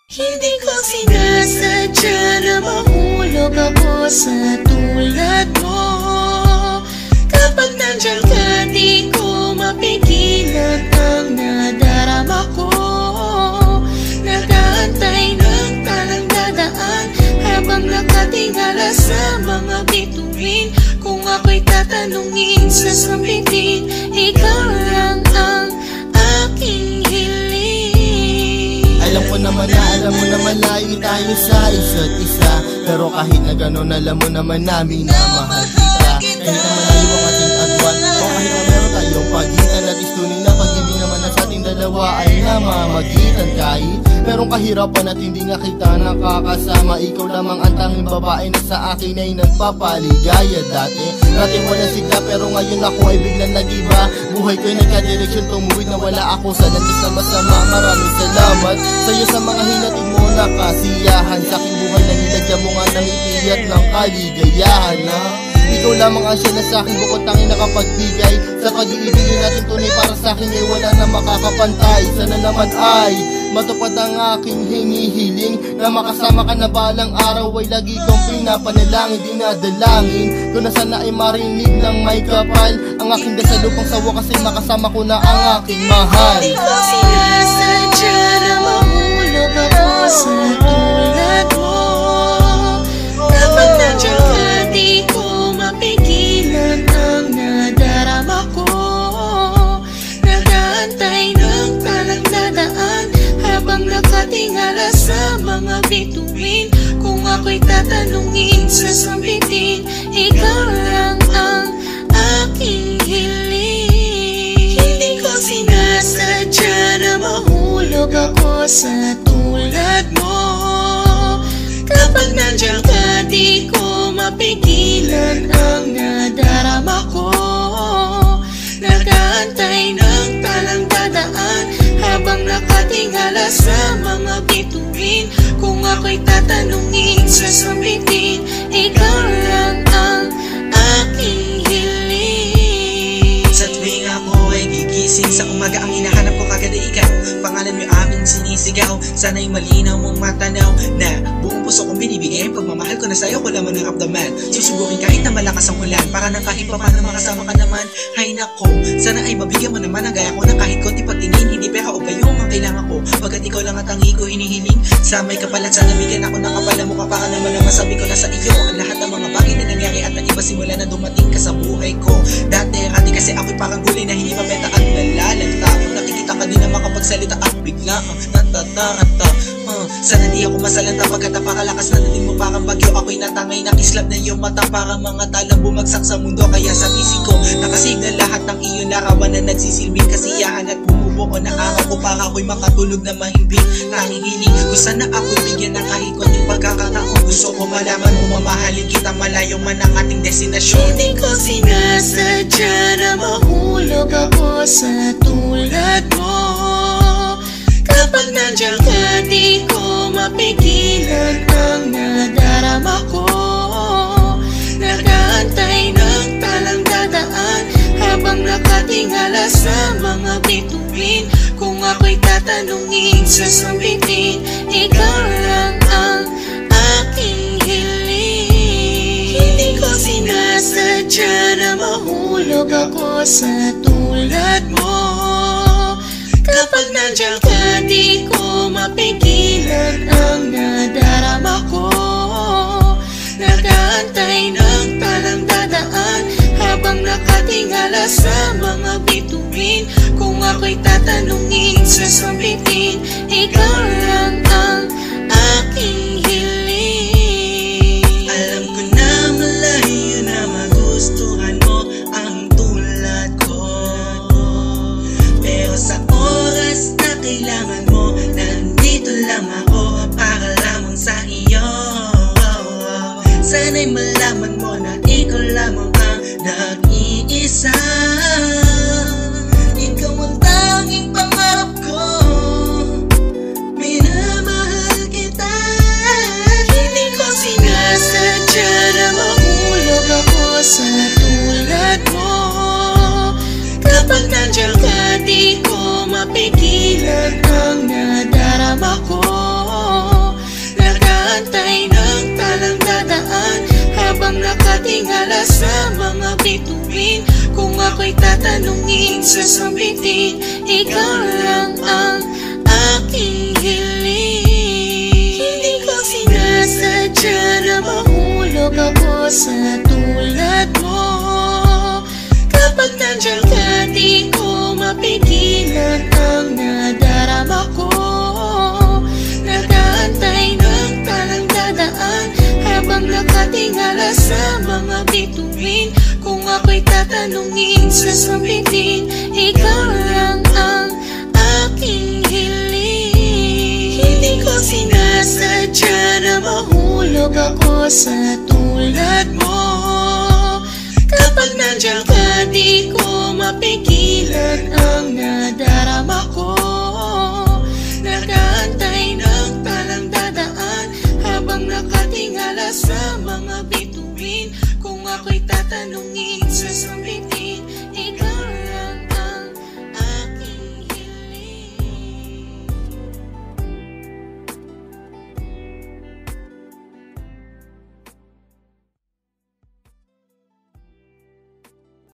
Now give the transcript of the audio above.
Hindi ko sinasadya na mahulog ako sa tulad mo. Kapag nandiyan ka, di ko mapigilan ang nadarama ko. Nag-aantay ng talang dadaan habang nakatingala sa mga bituin. Kung ako'y tatanungin, sasabihin, ikaw lang ang aking hiling. Alam mo naman layo tayo sa isa't isa, pero kahit na gano'n alam mo naman namin na mahal kita. Kahit na malayo ang ating agwan, o kahit na meron tayong pagitan, at istunin na pag-ibig naman na sa ating dalawa ay namamagitan. Kahit merong kahirapan at hindi nga kita nakakasama, ikaw lamang ang tanging babae na sa akin ay nagpapaligaya. Dati walang sigla, pero ngayon ako ay biglang nag-iba. Buhay ko'y nagka-direksyon, tumuwid na wala ako sa landas na masama. Maraming salamat sa'yo sa mga hinatid mo na kasiyahan. Sa aking buhay na nilagyan mo nga ng ngiti at ng kaligayahan, ha? Ikaw lamang ang siya na sa'kin bukod tanging nakapagbigay. Sa pag-iibigin natin tunay para sa'kin ay wala na makakapantay. Sana naman ay matupad ang aking hinihiling, na makasama ka na balang araw ay lagi kong pinapanalangin. Dinadalangin ko na sana ay marinig ng may kapal ang aking dasal upang sa wakas ay makasama ko na ang aking mahal. Hindi ko sinasadya na mahulog ako sa tulad mo. Kapag nandiyan ka, di ko mapigilan ang nadarama ko. Nag-aantay ng talang dadaan habang nakatingala sa mga bituin. Kung ako'y tatanungin, sasabihin, ikaw lang ang aking hiling. Hindi ko sinasadya na mahulog ako sa tulad mo. Kapag nandiyan ka, di ko mapigilan ang nadarama ko. Nag-aantay ng talang dadaan habang nakatingala sa mga bituin. Kung ako'y tatanungin, sasabihin, ikaw lang ang aking hiling. Sa tuwing ako ay gigising sa umaga, ang hinahanap ko kagad ay ikaw. Pangalan mo aming sinisigaw, sana'y malinaw mong matanaw na buong puso kong binibigay. Pagmamahal ko na sa'yo, ko lamang ang ramdaman. Susubukin kahit na malakas ang ulan, para nang kahit pa paano makasama ka naman. Hay nako, sana ay mabigyan mo naman ang gaya ko na kahit konti pagtingin. Hindi pera o bayong ang kailangan ko, pagkat ikaw lang ang tangi ko hinihiling. Sa may kapalat, sana bigyan ako ng kapala mo. Para naman ang masabi ko na sa iyo ang lahat ng mga bagay na nangyari at nag-iba simula na dumating ka sa buhay ko. Dati kasi ako'y parang gulay na hindi mabenta at nalalanta. Kung nakikita ka din na makapagsalita at bigla natataranta. Sana di ako masalanta pagkat napakalakas na dating mo parang bagyo. Ako'y natangay na kislap na iyong mata, parang mga talang bumagsak sa mundo. Kaya sa isip ko nakasignal lahat ng iyong larawan na nagsisilbing kasiyahan at bumubuo na araw ko para ako'y makatulog na mahimbing. Nahihiling ko sana ako'y bigyan ng kahit konting pagkakataon. Gusto ko malaman mo mamahalin kita malayo man ang ating destinasyon. Hindi ko sinasadya na mahulog ako sa tulad mo. Kapag nandiyan ka, di ko mapigilan ang nadarama ko. Nag-aantay ng talang dadaan habang nakatingala sa mga bituin. Kung ako'y tatanungin, sasabihin, ikaw lang ang aking hiling. Hindi ko sinasadya na mahulog ako sa tulad mo. Kapag nandiyan ka, di ko mapigilan ang nadarama ko. Nag-aantay ng talang dadaan habang nakatingala sa mga bituin. Kung ako'y tatanungin, sasabihin, ikaw lang ang aking hiling. Alam ko na malayo na magustuhan mo ang tulad ko, pero sa oras na kailangan mo, nandito lang ako para lamang sa iyo. Sana'y malaman mo na ikaw lamang ang nag-iisa. Ikaw ang tanging pangarap ko, minamahal kita. Hindi ko sinasadya na mahulog ako sa tulad mo. Kapag nandiyan ka, di ko mapigilan ang nadarama ko. nakatingala sa mga bituin. Kung ako'y tatanungin sa sambitin, ikaw lang ang aking hiling. Hindi ko sinasadya na mahulog ako sa tulad mo. Kapag nandiyan ka, di ko mapigilan ang nadarama ko. Nag-aantay ng talang dadaan habang nakatingala sa mga bituin. Kung ako'y tatanungin sa sambitin, ikaw lang ang aking hiling. Hindi ko sinasadya na mahulog ako sa tulad mo. Kapag nandiyan ka, di ko mapigilan ang nadarama ko. Nag-aantay ng talang dadaan habang nakatingala sa mga bituin. Kung ako'y tatanungin sa sambitin,